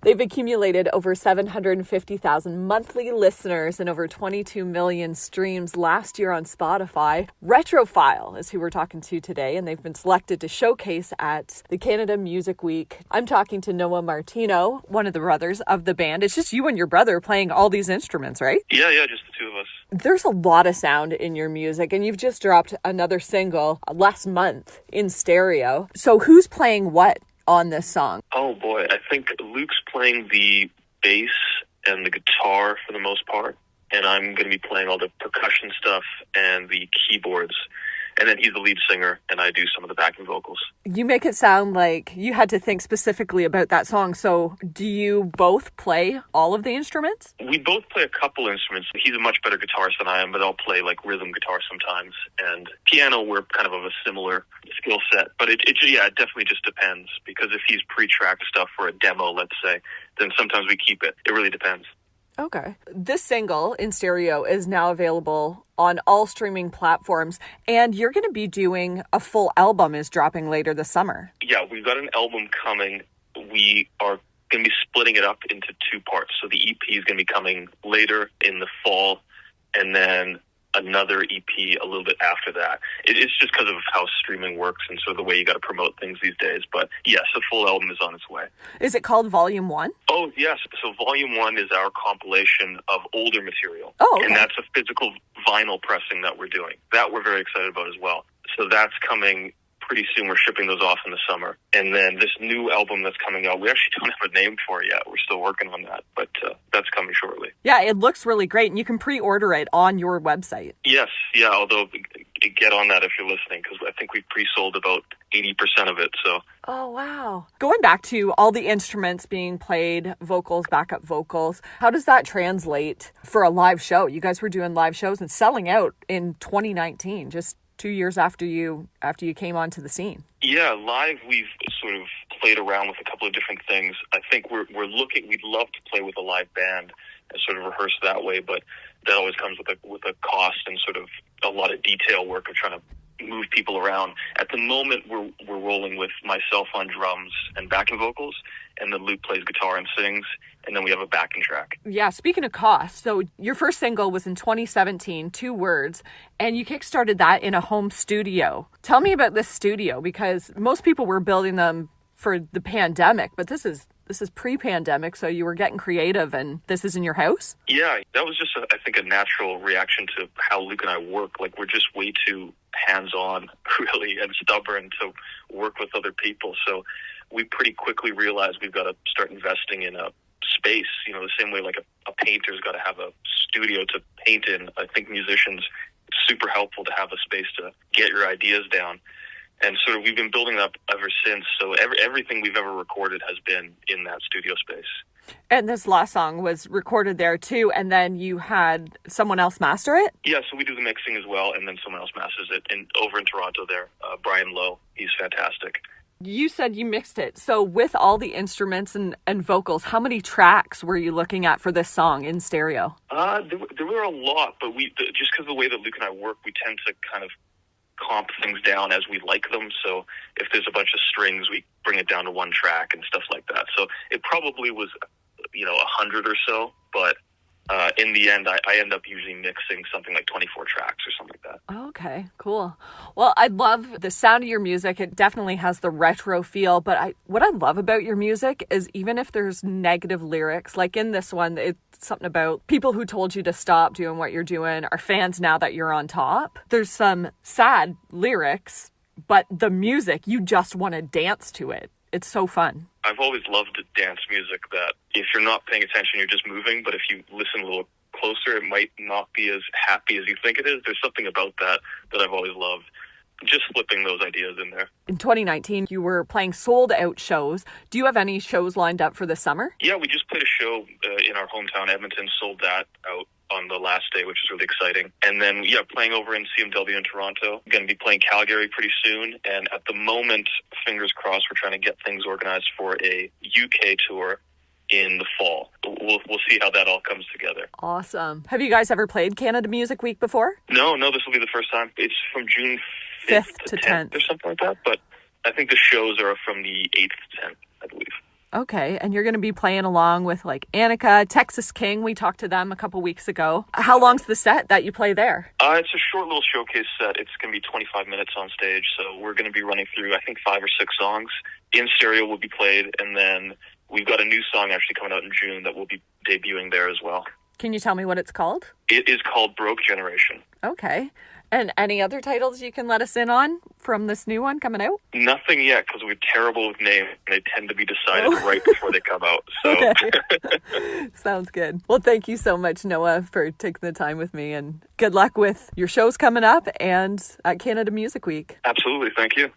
They've accumulated over 750,000 monthly listeners and over 22 million streams last year on Spotify. Retrofile is who we're talking to today, and they've been selected to showcase at the Canada Music Week. I'm talking to Noah Martino, one of the brothers of the band. It's just you and your brother playing all these instruments, right? Yeah, just the two of us. There's a lot of sound in your music, and you've just dropped another single last month in stereo. So who's playing what on this song? Oh boy, I think Luke's playing the bass and the guitar for the most part, and I'm going to be playing all the percussion stuff and the keyboards. And then he's the lead singer, and I do some of the backing vocals. You make it sound like you had to think specifically about that song. So do you both play all of the instruments? We both play a couple instruments. He's a much better guitarist than I am, but I'll play like rhythm guitar sometimes. And piano, we're kind of a similar skill set. But it definitely just depends. Because if he's pre-tracked stuff for a demo, let's say, then sometimes we keep it. It really depends. Okay. This single in stereo is now available on all streaming platforms, and you're going to be doing a full album is dropping later this summer. Yeah, we've got an album coming. We are going to be splitting it up into two parts. So the EP is going to be coming later in the fall, and then another EP a little bit after that. It's just because of how streaming works and sort of the way you got to promote things these days. But yes, the full album is on its way. Is it called Volume 1? Oh, yes. So Volume 1 is our compilation of older material. Oh, okay. And that's a physical vinyl pressing that we're doing. That we're very excited about as well. So that's coming pretty soon. We're shipping those off in the summer. And then this new album that's coming out, we actually don't have a name for it yet. We're still working on that, but that's coming shortly. Yeah, it looks really great, and you can pre-order it on your website. Yes, yeah, although get on that if you're listening, because I think we've pre-sold about 80% of it, so. Oh, wow. Going back to all the instruments being played, vocals, backup vocals, how does that translate for a live show? You guys were doing live shows and selling out in 2019, just 2 years after you came onto the scene. Yeah, live we've sort of played around with a couple of different things. I think we'd love to play with a live band and sort of rehearse that way, but that always comes with a cost and sort of a lot of detail work of trying to move people around. At the moment, we're rolling with myself on drums and backing vocals, and then Luke plays guitar and sings, and then we have a backing track. Yeah, speaking of cost, so your first single was in 2017, 2 Words, and you kickstarted that in a home studio. Tell me about this studio, because most people were building them for the pandemic, but this is pre-pandemic, so you were getting creative, and this is in your house? Yeah, that was just, I think, a natural reaction to how Luke and I work. Like, we're just way too hands-on, really, and stubborn to work with other people. So we pretty quickly realized we've got to start investing in a space, the same way like a painter's got to have a studio to paint in. I think musicians, it's super helpful to have a space to get your ideas down. And sort of we've been building up ever since. So everything we've ever recorded has been in that studio space. And this last song was recorded there too, and then you had someone else master it? Yeah, so we do the mixing as well, and then someone else masters it. And over in Toronto there, Bryan Lowe, he's fantastic. You said you mixed it. So with all the instruments and vocals, how many tracks were you looking at for this song in stereo? There were a lot, but just because of the way that Luke and I work, we tend to kind of comp things down as we like them. So if there's a bunch of strings, we bring it down to 1 track and stuff like that. So it probably was, 100 or so, but in the end, I end up usually mixing something like 24 tracks or something like that. Okay, cool. Well, I love the sound of your music. It definitely has the retro feel, but what I love about your music is even if there's negative lyrics, like in this one, it's something about people who told you to stop doing what you're doing are fans now that you're on top. There's some sad lyrics, but the music, you just want to dance to it. It's so fun. I've always loved dance music that if you're not paying attention, you're just moving. But if you listen a little closer, it might not be as happy as you think it is. There's something about that I've always loved. Just flipping those ideas in there. In 2019, you were playing sold-out shows. Do you have any shows lined up for the summer? Yeah, we just played a show in our hometown, Edmonton, sold that out on the last day, which is really exciting. And then, playing over in CMW in Toronto. Going to be playing Calgary pretty soon. And at the moment, fingers crossed, we're trying to get things organized for a UK tour in the fall. We'll see how that all comes together. Awesome. Have you guys ever played Canada Music Week before? No, this will be the first time. It's from June 5th to 10th or something like that. But I think the shows are from the 8th to 10th, I believe. Okay, and you're going to be playing along with like Annika, Texas King. We talked to them a couple weeks ago. How long's the set that you play there? It's a short little showcase set. It's going to be 25 minutes on stage, so we're going to be running through, I think, 5 or 6 songs. In stereo will be played, and then we've got a new song actually coming out in June that will be debuting there as well. Can you tell me what it's called? It is called Broke Generation. Okay. And any other titles you can let us in on from this new one coming out? Nothing yet, because we're terrible with names. They tend to be decided right before they come out. So. Okay. Sounds good. Well, thank you so much, Noah, for taking the time with me, and good luck with your shows coming up and at Canada Music Week. Absolutely. Thank you.